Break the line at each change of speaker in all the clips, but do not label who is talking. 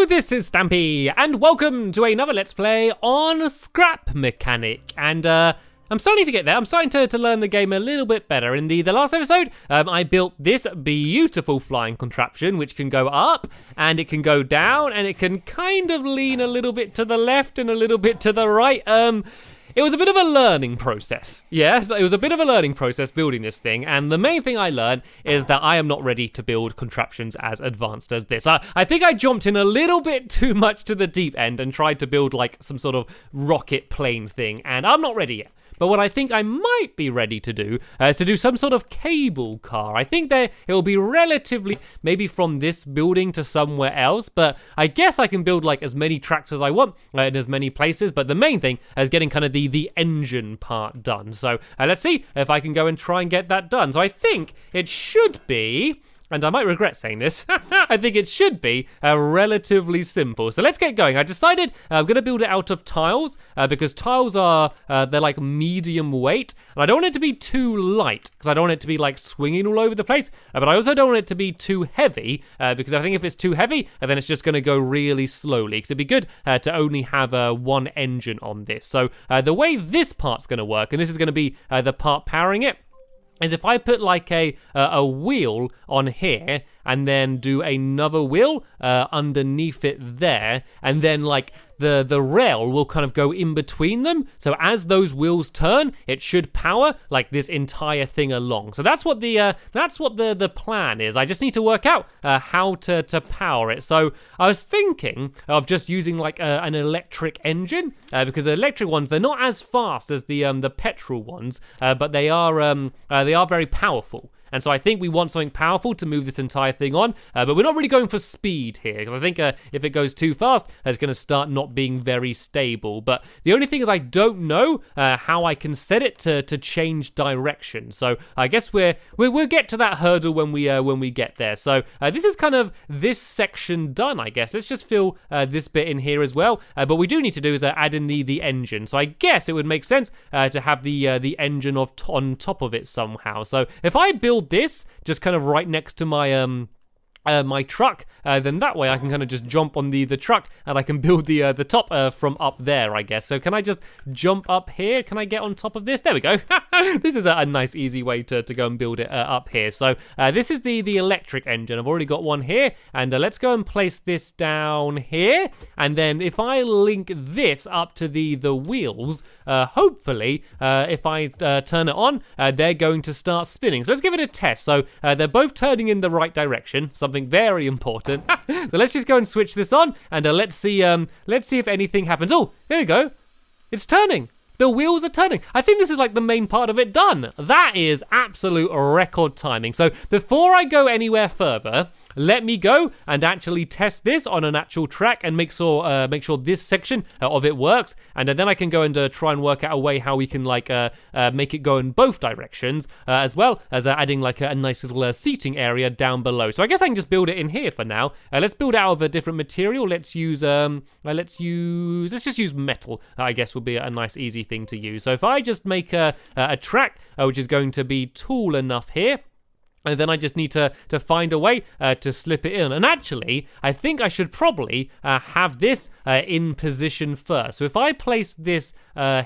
this is Stampy, and welcome to another Let's Play on Scrap Mechanic. And I'm starting to get there. I'm starting to learn the game a little bit better. In the last episode, I built this beautiful flying contraption, which can go up, and it can go down, and it can kind of lean a little bit to the left and a little bit to the right. It was a bit of a learning process. Yeah, it was a bit of a learning process building this thing, and the main thing I learned is that I am not ready to build contraptions as advanced as this. I think I jumped in a little bit too much to the deep end and tried to build like some sort of rocket plane thing, and I'm not ready yet. But what I think I might be ready to do is to do some sort of cable car. I think that it will be relatively, maybe from this building to somewhere else, but I guess I can build like as many tracks as I want in as many places. But the main thing is getting kind of the engine part done. So let's see if I can go and try and get that done. So I think it should be, and I might regret saying this, I think it should be relatively simple. So let's get going. I decided I'm going to build it out of tiles because tiles are, they're like medium weight. And I don't want it to be too light because I don't want it to be like swinging all over the place. But I also don't want it to be too heavy because I think if it's too heavy, then it's just going to go really slowly. Because it'd be good to only have one engine on this. So the way this part's going to work, and this is going to be the part powering it, is if I put like a wheel on here and then do another wheel underneath it there, and then like the rail will kind of go in between them. So as those wheels turn, it should power like this entire thing along. So that's what the plan is. I just need to work out how to power it. So I was thinking of just using like an electric engine because the electric ones, they're not as fast as the petrol ones, but they are very powerful. And so I think we want something powerful to move this entire thing on, but we're not really going for speed here, because I think if it goes too fast, it's going to start not being very stable. But the only thing is I don't know how I can set it to change direction. So I guess we'll get to that hurdle when we get there. So this is kind of this section done, I guess. Let's just fill this bit in here as well. But we do need to do is add in the engine. So I guess it would make sense to have the engine on top of it somehow. So if I build this just kind of right next to my my truck, then that way I can kind of just jump on the truck and I can build the top from up there, I guess. So can I just jump up here? Can I get on top of this? There we go. This is a nice easy way to go and build it up here. So this is the electric engine. I've already got one here, and let's go and place this down here. And then if I link this up to the wheels, hopefully if I turn it on, they're going to start spinning. So let's give it a test. So they're both turning in the right direction, something very important. So let's just go and switch this on, and let's see if anything happens. Oh, there we go. It's turning. The wheels are turning. I think this is like the main part of it done. That is absolute record timing. So before I go anywhere further, let me go and actually test this on an actual track and make sure this section of it works, and then I can go and try and work out a way how we can like make it go in both directions, as well as adding like a nice little seating area down below. So I guess I can just build it in here for now. Let's build out of a different material. Let's use let's just use metal. I guess would be a nice easy thing to use. So if I just make a track which is going to be tall enough here, and then I just need to find a way to slip it in. And actually, I think I should probably have this in position first. So if I place this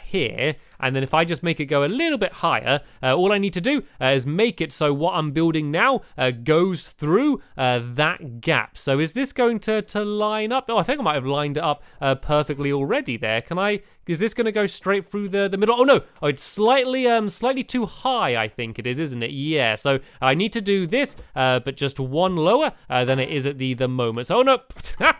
here, and then if I just make it go a little bit higher, all I need to do is make it so what I'm building now goes through that gap. So is this going to line up? Oh, I think I might have lined it up perfectly already there. Is this going to go straight through the middle? Oh no, it's slightly too high, I think it is, isn't it? Yeah, so I need to do this, but just one lower than it is at the moment. So, oh no,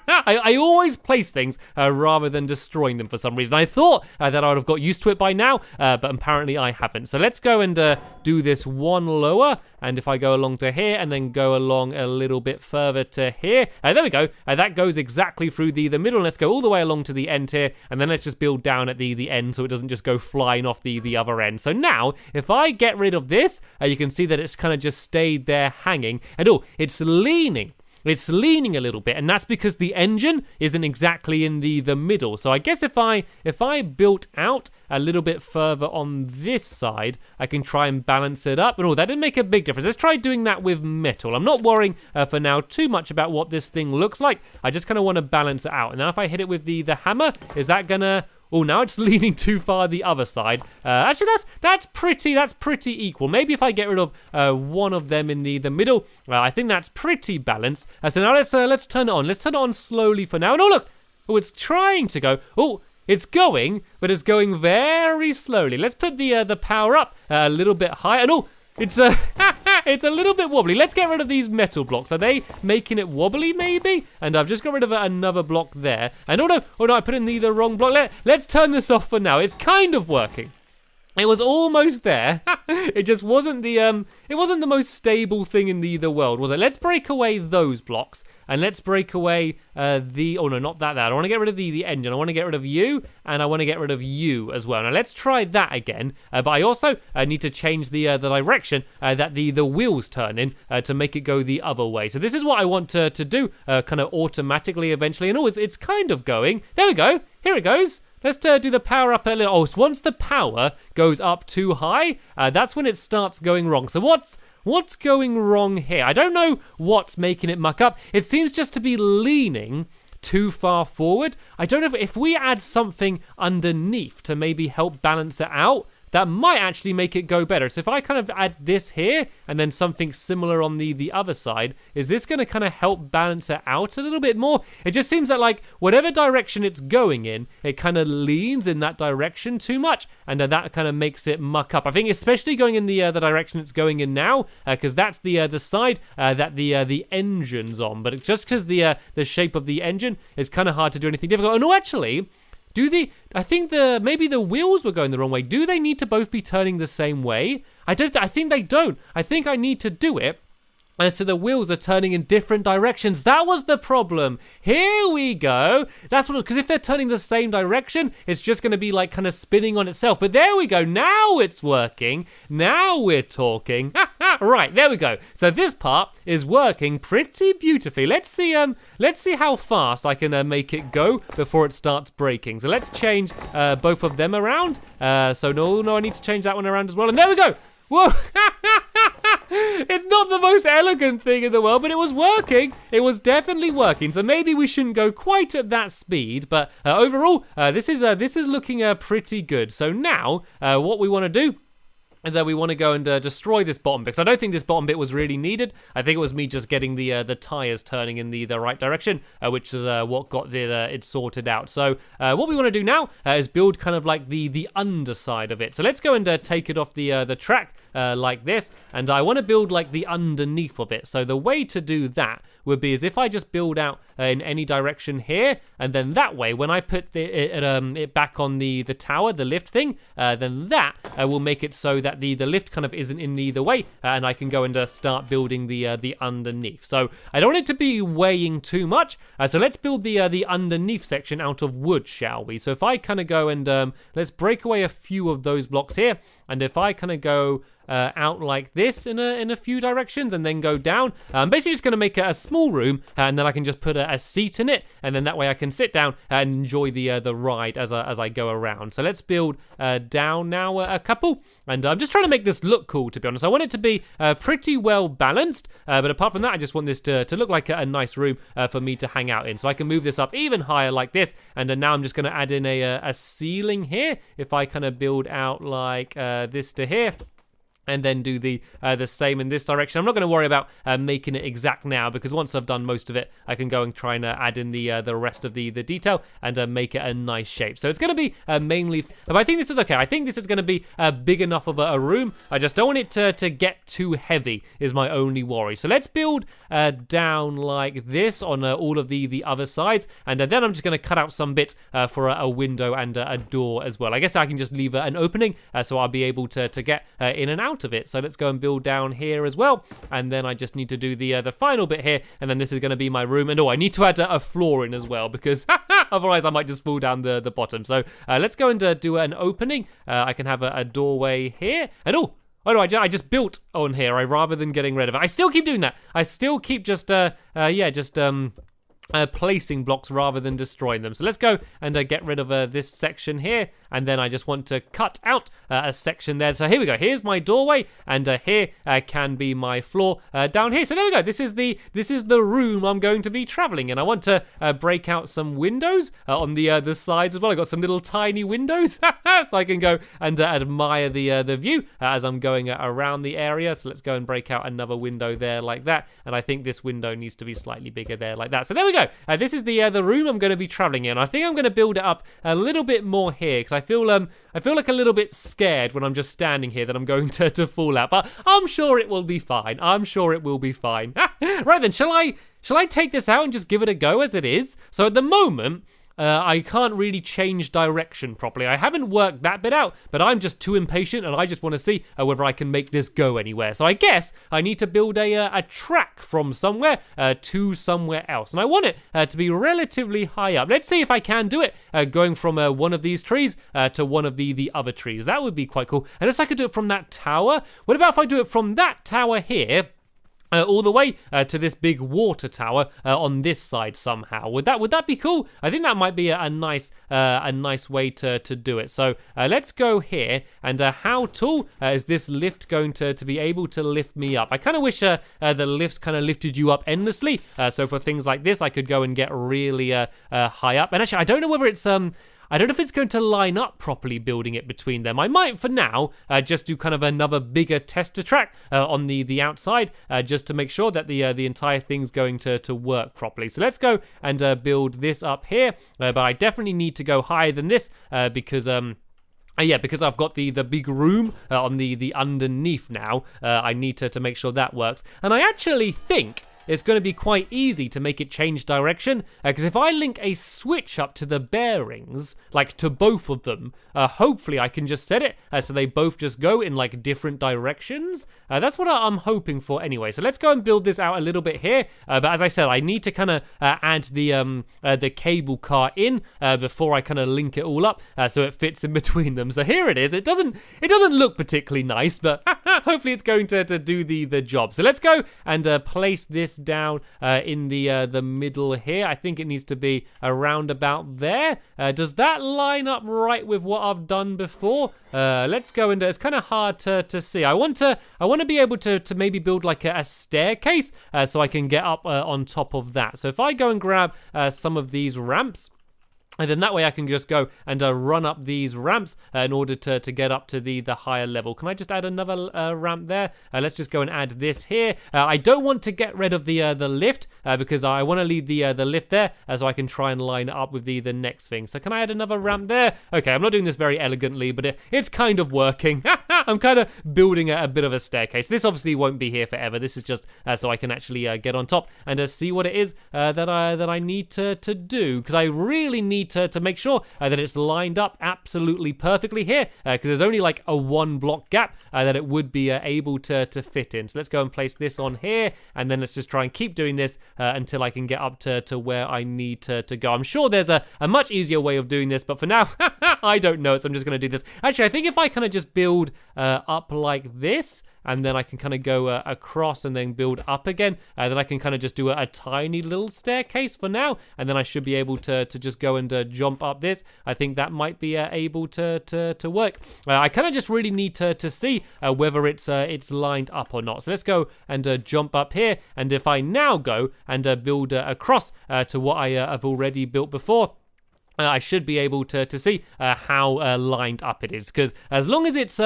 I always place things rather than destroying them for some reason. I thought that I would have got used to it by now, but apparently I haven't. So let's go and do this one lower, and if I go along to here and then go along a little bit further to here, there we go. That goes exactly through the middle. Let's go all the way along to the end here, and then let's just build down at the end so it doesn't just go flying off the other end. So now, if I get rid of this, you can see that it's kind of just stayed there hanging, and oh, it's leaning it's leaning a little bit, and that's because the engine isn't exactly in the middle. So I guess if I built out a little bit further on this side, I can try and balance it up. And that didn't make a big difference. Let's try doing that with metal. I'm not worrying for now too much about what this thing looks like. I just kind of want to balance it out. And now if I hit it with the hammer, is that gonna... Oh, now it's leaning too far the other side. Actually, that's pretty equal. Maybe if I get rid of one of them in the middle, I think that's pretty balanced. So now let's turn it on. Let's turn it on slowly for now. And look, it's trying to go. Oh, it's going, but it's going very slowly. Let's put the power up a little bit higher. And it's it's a little bit wobbly. Let's get rid of these metal blocks. Are they making it wobbly, maybe? And I've just got rid of another block there. And oh no, I put in the wrong block. Let's turn this off for now. It's kind of working. It was almost there. It just wasn't the most stable thing in the world, was it? Let's break away those blocks, and let's break away oh no, not that. I want to get rid of the engine. I want to get rid of you, and I want to get rid of you as well. Now let's try that again. But I also need to change the direction that the wheels turn in to make it go the other way. So this is what I want to do, kind of automatically eventually. And it's kind of going. There we go. Here it goes. Let's do the power up a little. Oh, so once the power goes up too high, that's when it starts going wrong. So what's going wrong here? I don't know what's making it muck up. It seems just to be leaning too far forward. I don't know if we add something underneath to maybe help balance it out, that might actually make it go better. So if I kind of add this here and then something similar on the other side, is this going to kind of help balance it out a little bit more? It just seems that like whatever direction it's going in, it kind of leans in that direction too much, and that kind of makes it muck up. I think especially going in the direction it's going in now, because that's the side that the engine's on. But just because the shape of the engine is kind of hard to do anything difficult. Oh no, actually. I think maybe the wheels were going the wrong way. Do they need to both be turning the same way? I think they don't. I think I need to do it so the wheels are turning in different directions. That was the problem. Here we go. That's what, because if they're turning the same direction, it's just going to be like kind of spinning on itself. But there we go. Now it's working. Now we're talking. Right, there we go. So this part is working pretty beautifully. Let's see how fast I can make it go before it starts breaking. So let's change both of them around. So no, I need to change that one around as well. And there we go. Whoa. It's not the most elegant thing in the world, but it was working. It was definitely working. So maybe we shouldn't go quite at that speed, but overall, this is looking pretty good. So now, what we want to do is that we want to go and destroy this bottom bit, because I don't think this bottom bit was really needed. I think it was me just getting the tires turning in the right direction, which is what got it sorted out. So what we want to do now is build kind of like the underside of it. So let's go and take it off the track like this, and I want to build like the underneath of it. So the way to do that would be is if I just build out in any direction here, and then that way when I put it back on the tower, the lift thing, then that will make it so that the lift kind of isn't in the way, and I can go and start building the underneath. So I don't want it to be weighing too much, so let's build the underneath section out of wood, shall we? So if I kind of go and let's break away a few of those blocks here, and if I kind of go out like this in a few directions and then go down. Basically just going to make a small room, and then I can just put a seat in it, and then that way I can sit down and enjoy the ride as I go around. So let's build down now a couple, and I'm just trying to make this look cool, to be honest. I want it to be pretty well balanced, but apart from that, I just want this to look like a nice room for me to hang out in. So I can move this up even higher like this, and then now I'm just going to add in a ceiling here. If I kind of build out like this to here, and then do the same in this direction. I'm not going to worry about making it exact now, because once I've done most of it, I can go and try and add in the rest of the detail and make it a nice shape. So it's going to be mainly, but I think this is okay. I think this is going to be big enough of a room. I just don't want it to get too heavy is my only worry. So let's build down like this on all of the other sides, and then I'm just going to cut out some bits for a window and a door as well. I guess I can just leave an opening so I'll be able to get in and out of it. So let's go and build down here as well, and then I just need to do the final bit here, and then this is going to be my room. And I need to add a floor in as well, because otherwise I might just fall down the bottom. So let's go and do an opening. I can have a doorway here, and Oh no, I just built on here, rather than getting rid of it. I still keep doing that. I still keep just, placing blocks rather than destroying them. So let's go and get rid of this section here, and then I just want to cut out a section there. So here we go. Here's my doorway, and here can be my floor down here. So there we go. This is the room I'm going to be traveling in. I want to break out some windows on the sides as well. I got some little tiny windows, so I can go and admire the view as I'm going around the area. So let's go and break out another window there like that. And I think this window needs to be slightly bigger there like that. So there we go. This is the room I'm going to be traveling in. I think I'm going to build it up a little bit more here because I feel like a little bit scared when I'm just standing here that I'm going to fall out. But I'm sure it will be fine. I'm sure it will be fine. Right then, shall I take this out and just give it a go as it is? So at the moment, I can't really change direction properly. I haven't worked that bit out, but I'm just too impatient and I just want to see whether I can make this go anywhere. So I guess I need to build a track from somewhere to somewhere else. And I want it to be relatively high up. Let's see if I can do it going from one of these trees to one of the other trees. That would be quite cool. Unless I could do it from that tower. What about if I do it from that tower here? All the way to this big water tower on this side somehow. Would that be cool? I think that might be a nice way to do it. So let's go here. And how tall is this lift going to be able to lift me up? I kind of wish the lifts kind of lifted you up endlessly. So for things like this, I could go and get really high up. And actually, I don't know whether it's I don't know if it's going to line up properly building it between them. I might, for now, just do kind of another bigger tester track on the outside, just to make sure that the entire thing's going to work properly. So let's go and build this up here, but I definitely need to go higher than this because because I've got the big room on the underneath now. I need to make sure that works. And I actually think it's going to be quite easy to make it change direction, because if I link a switch up to the bearings, like to both of them, hopefully I can just set it so they both just go in like different directions. That's what I'm hoping for anyway. So let's go and build this out a little bit here. But as I said, I need to kind of add the cable car in before I kind of link it all up so it fits in between them. So here it is. It doesn't look particularly nice, but hopefully it's going to do the job. So let's go and place this down in the middle here. I think it needs to be around about there. Does that line up right with what I've done before? Let's go into. It's kind of hard to see. I want to be able to maybe build like a staircase so I can get up on top of that. So if I go and grab some of these ramps, and then that way I can just go and run up these ramps in order to get up to the higher level. Can I just add another ramp there? Let's just go and add this here. I don't want to get rid of the lift because I want to leave the lift there so I can try and line it up with the next thing. So can I add another ramp there? Okay, I'm not doing this very elegantly, but it's kind of working. I'm kind of building a bit of a staircase. This obviously won't be here forever. This is just so I can actually get on top and see what it is that I need to do, because I really need to make sure that it's lined up absolutely perfectly here, because there's only like a 1 block gap that it would be able to fit in. So let's go and place this on here, and then let's just try and keep doing this until I can get up to where I need to go. I'm sure there's a much easier way of doing this, but for now I don't know, so I'm just going to do this. Actually, I think if I kind of just build up like this, and then I can kind of go across and then build up again, then I can kind of just do a tiny little staircase for now, and then I should be able to just go and jump up this. I think that might be able to work. I kind of just really need to see whether it's lined up or not. So let's go and jump up here, and if I now go and build across to what I have already built before, I should be able to see how lined up it is, because as long as it's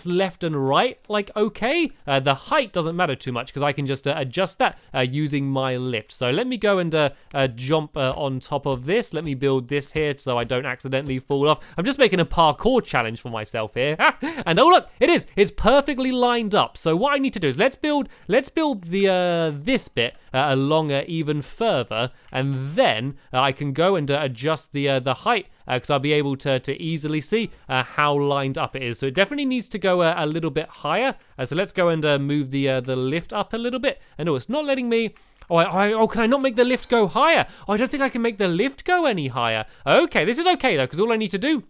left and right, like okay, the height doesn't matter too much because I can just adjust that using my lift. So let me go and jump on top of this. Let me build this here so I don't accidentally fall off. I'm just making a parkour challenge for myself here. And oh look, it's perfectly lined up. So what I need to do is let's build the this bit along even further, and then I can go and adjust the height because I'll be able to easily see how lined up it is. So it definitely needs to go a little bit higher. So let's go and move the lift up a little bit. And no, it's not letting me. Oh, can I not make the lift go higher? Oh, I don't think I can make the lift go any higher. Okay, this is okay though, because all I need to do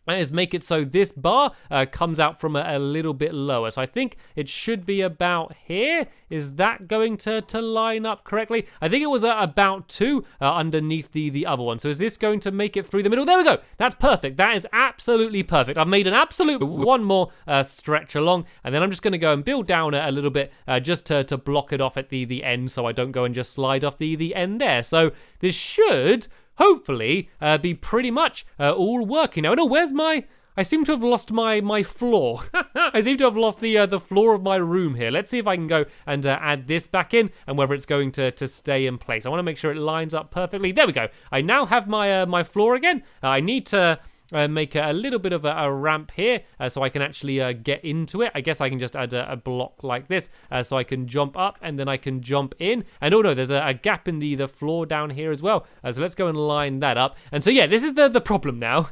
is make it so this bar comes out from a little bit lower. So I think it should be about here. Is that going to line up correctly? I think it was about 2 underneath the other one. So is this going to make it through the middle? There we go. That's perfect. That is absolutely perfect. I've made an absolute one more stretch along, and then I'm just going to go and build down a little bit just to block it off at the end, so I don't go and just slide off the end there. So this should hopefully be pretty much all working now. No, where's my... I seem to have lost my floor. I seem to have lost the floor of my room here. Let's see if I can go and add this back in and whether it's going to stay in place. I want to make sure it lines up perfectly. There we go. I now have my my floor again. I need to... make a little bit of a ramp here so I can actually get into it. I guess I can just add a block like this so I can jump up and then I can jump in. And oh no, there's a gap in the floor down here as well. So let's go and line that up. And so yeah, this is the problem now.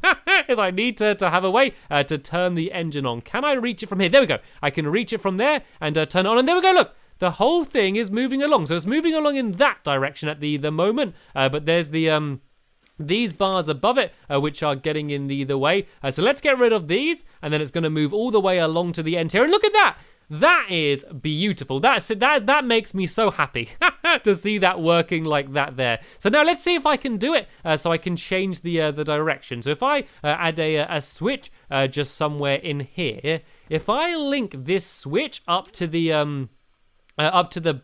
Is I need to have a way to turn the engine on. Can I reach it from here? There we go. I can reach it from there and turn it on. And there we go, look. The whole thing is moving along. So it's moving along in that direction at the moment. But there's the... these bars above it, which are getting in the way. So let's get rid of these, and then it's going to move all the way along to the end here. And look at that! That is beautiful. That makes me so happy to see that working like that there. So now let's see if I can do it, so I can change the direction. So if I add a switch just somewhere in here, if I link this switch up to the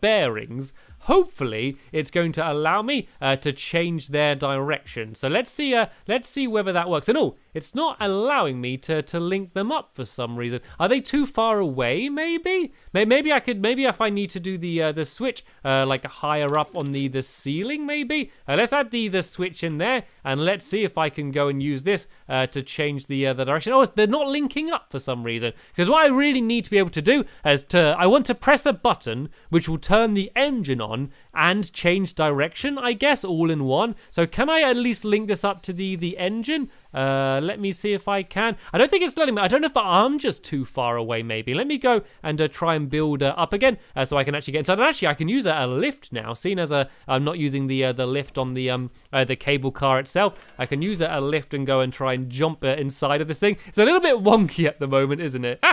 bearings, hopefully it's going to allow me to change their direction. So let's see whether that works. And oh, it's not allowing me to link them up for some reason. Are they too far away? Maybe if I need to do the switch like higher up on the ceiling. Maybe let's add the switch in there, and let's see if I can go and use this to change the direction. Oh, they're not linking up for some reason. Because what I really need to be able to do is I want to press a button which will turn the engine on and change direction, I guess, all in one. So can I at least link this up to the engine? Let me see if I can. I don't think it's letting me. I don't know if I'm just too far away, maybe. Let me go and try and build up again so I can actually get inside. And actually, I can use a lift now, seeing as I'm not using the lift on the cable car itself. I can use a lift and go and try and jump inside of this thing. It's a little bit wonky at the moment, isn't it?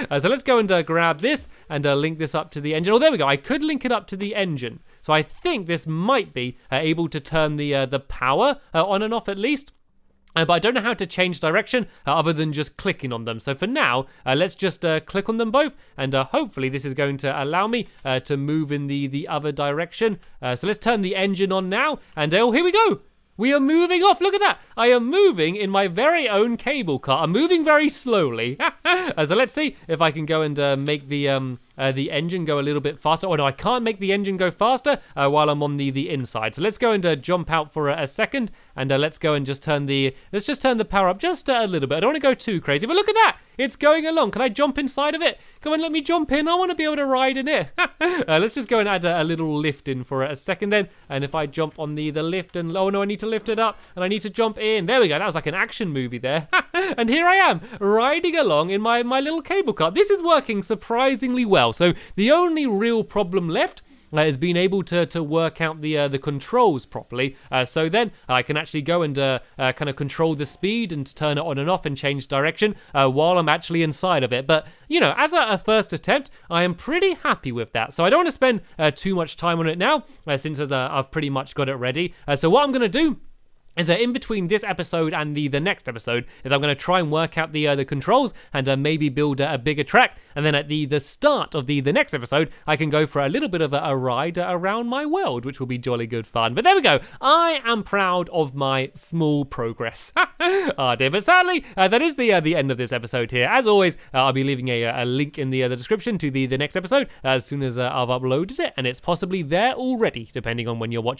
So let's go and grab this and link this up to the engine. Oh, there we go. I could link it up to the engine. So I think this might be able to turn the power on and off at least. But I don't know how to change direction other than just clicking on them. So for now, let's just click on them both, and hopefully this is going to allow me to move in the other direction. So let's turn the engine on now, and oh, here we go. We are moving off. Look at that. I am moving in my very own cable car. I'm moving very slowly. So let's see if I can go and make the engine go a little bit faster. Oh no, I can't make the engine go faster while I'm on the inside. So let's go and jump out for a second, and let's go and just turn the power up just a little bit. I don't want to go too crazy, but look at that. It's going along. Can I jump inside of it? Come on, let me jump in. I want to be able to ride in it. Let's just go and add a little lift in for a second then. And if I jump on the lift, and oh no, I need to lift it up and I need to jump in. There we go. That was like an action movie there. And here I am riding along in my little cable car. This is working surprisingly well. So the only real problem left is being able to work out the controls properly. So then I can actually go and kind of control the speed and turn it on and off and change direction while I'm actually inside of it. But, you know, as a first attempt, I am pretty happy with that. So I don't want to spend too much time on it now, since I've pretty much got it ready. So what I'm going to do is that in between this episode and the next episode is I'm going to try and work out the controls and maybe build a bigger track, and then at the start of the next episode I can go for a little bit of a ride around my world, which will be jolly good fun. But there we go. I am proud of my small progress. Dear, but sadly that is the end of this episode here. As always, I'll be leaving a link in the description to the next episode as soon as I've uploaded it, and it's possibly there already depending on when you're watching.